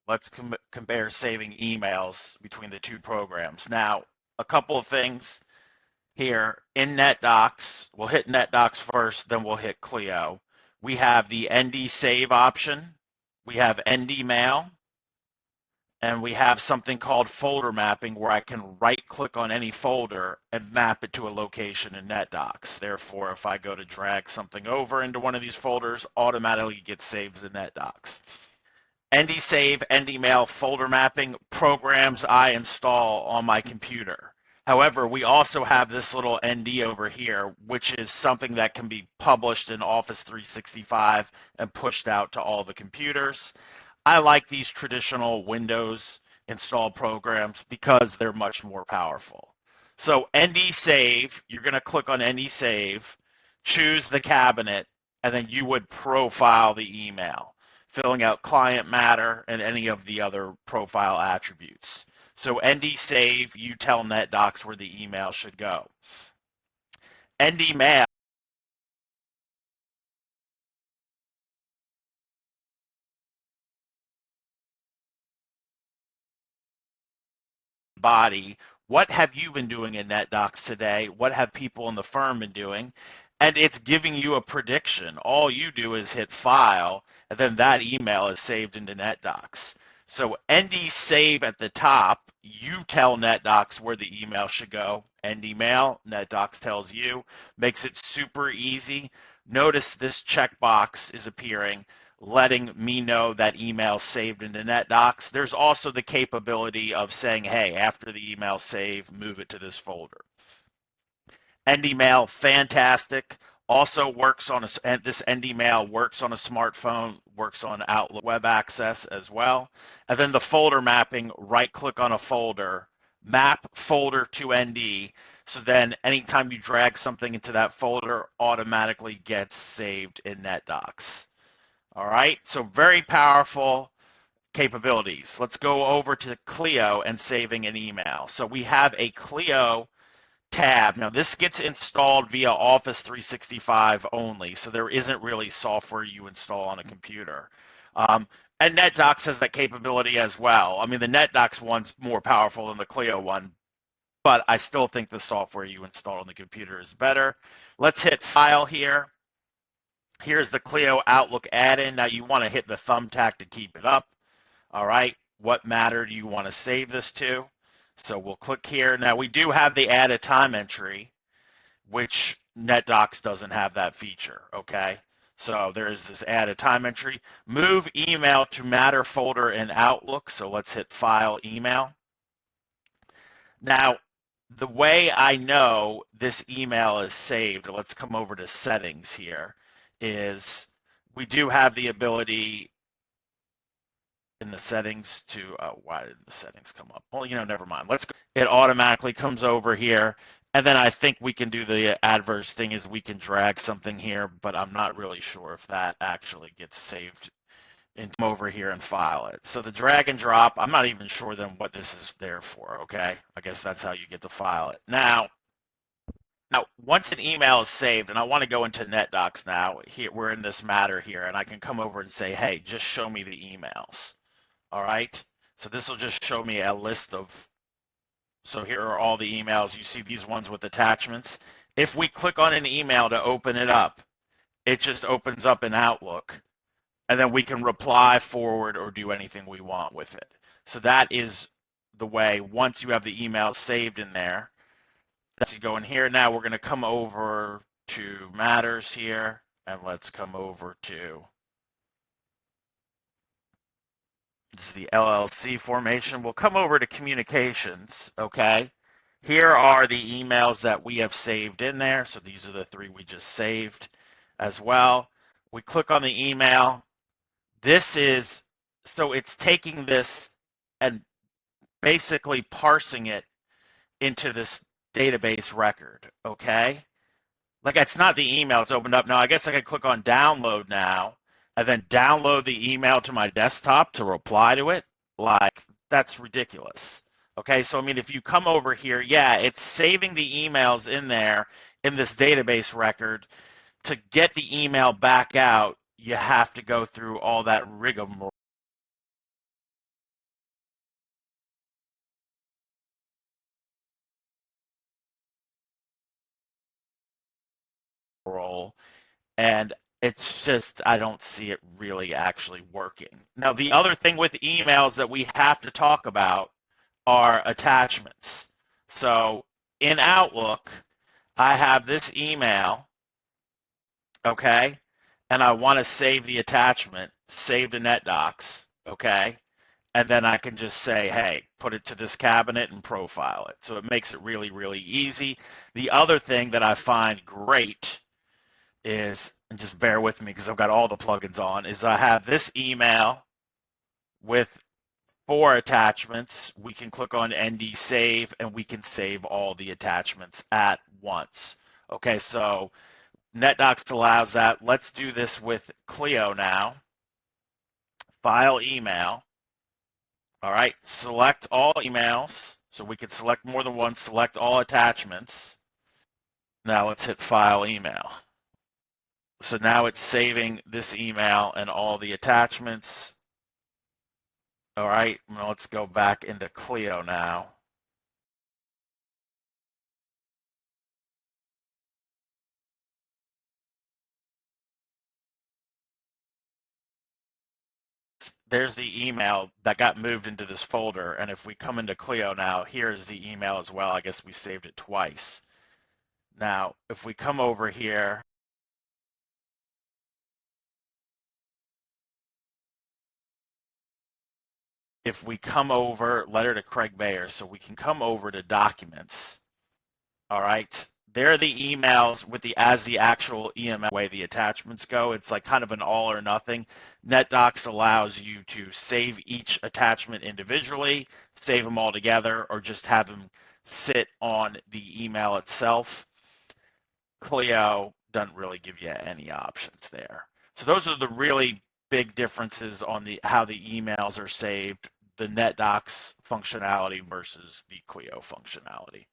let's compare saving emails between the two programs. Now, a couple of things here in NetDocs. We'll hit NetDocs first, then we'll hit Clio. We have the ND Save option. We have ND Mail. And we have something called folder mapping where I can right click on any folder and map it to a location in NetDocs. Therefore, if I go to drag something over into one of these folders, automatically gets saved in NetDocs. ND Save, ND Mail, folder mapping, programs I install on my computer. However, we also have this little ND over here, which is something that can be published in Office 365 and pushed out to all the computers. I like these traditional Windows install programs because they're much more powerful. So ND Save, you're going to click on ND Save, choose the cabinet, and then you would profile the email, filling out client matter and any of the other profile attributes. So ND Save, you tell NetDocs where the email should go. ND Mail, body, what have you been doing in NetDocs today? What have people in the firm been doing? And it's giving you a prediction. All you do is hit file, and then that email is saved into NetDocs. So ND Save at the top, you tell NetDocs where the email should go. ND Mail, NetDocs tells you, makes it super easy. Notice this checkbox is appearing, letting me know that email saved into NetDocs. There's also the capability of saying, hey, after the email save, move it to this folder. ND Mail, fantastic. Also works on this ND Mail works on a smartphone, works on Outlook web access as well. And then the folder mapping, right click on a folder, map folder to ND. So then anytime you drag something into that folder, automatically gets saved in NetDocs. All right, so very powerful capabilities. Let's go over to Clio and saving an email. So we have a Clio tab. Now this gets installed via Office 365 only, so there isn't really software you install on a computer. And NetDocs has that capability as well. I mean, the NetDocs one's more powerful than the Clio one, but I still think the software you install on the computer is better. Let's hit File here. Here's the Clio Outlook add-in. Now you want to hit the thumbtack to keep it up. All right, what matter do you want to save this to? So we'll click here. Now we do have the add a time entry, which NetDocs doesn't have that feature, okay? So there is this add a time entry. Move email to matter folder in Outlook. So let's hit File, Email. Now, the way I know this email is saved, let's come over to Settings here, is we do have the ability in the settings to, why did the settings come up? Well, never mind. Let's go. It automatically comes over here. And then I think we can do the adverse thing is we can drag something here, but I'm not really sure if that actually gets saved and come over here and file it. So the drag and drop, I'm not even sure then what this is there for, okay? I guess that's how you get to file it. Now, once an email is saved, and I want to go into NetDocs now, here we're in this matter here, and I can come over and say, hey, just show me the emails. All right, so this will just show me a list of, so here are all the emails. You see these ones with attachments. If we click on an email to open it up, it just opens up in Outlook, and then we can reply, forward, or do anything we want with it. So that is the way, once you have the email saved in there, let's go in here. Now we're going to come over to Matters here, and let's come over to, this is the LLC formation. We'll come over to Communications, okay? Here are the emails that we have saved in there. So these are the 3 we just saved as well. We click on the email. This is, so it's taking this and basically parsing it into this database record, okay? Like it's not the email, it's opened up. Now I guess I could click on download now and then download the email to my desktop to reply to it. Like that's ridiculous. Okay, so I mean, if you come over here, yeah, it's saving the emails in there in this database record. To get the email back out, you have to go through all that rigmarole role, and it's just, I don't see it really actually working. Now, the other thing with emails that we have to talk about are attachments. So in Outlook, I have this email, okay, and I want to save the attachment, save to NetDocs, okay, and then I can just say, hey, put it to this cabinet and profile it. So it makes it really, really easy. The other thing that I find great is, and just bear with me because I've got all the plugins on, is I have this email with 4 attachments. We can click on ND Save and we can save all the attachments at once. Okay, so NetDocs allows that. Let's do this with Clio now. File email. All right, select all emails. So we can select more than one, select all attachments. Now let's hit File Email. So now it's saving this email and all the attachments. All right, now let's go back into Clio now. There's the email that got moved into this folder. And if we come into Clio now, here's the email as well. I guess we saved it twice. Now, if we come over here, if we come over, letter to Craig Bayer, so we can come over to documents. All right. There are the emails with the as the actual EML way the attachments go. It's like kind of an all or nothing. NetDocs allows you to save each attachment individually, save them all together, or just have them sit on the email itself. Clio doesn't really give you any options there. So those are the really big differences on the how the emails are saved, the NetDocs functionality versus the Clio functionality.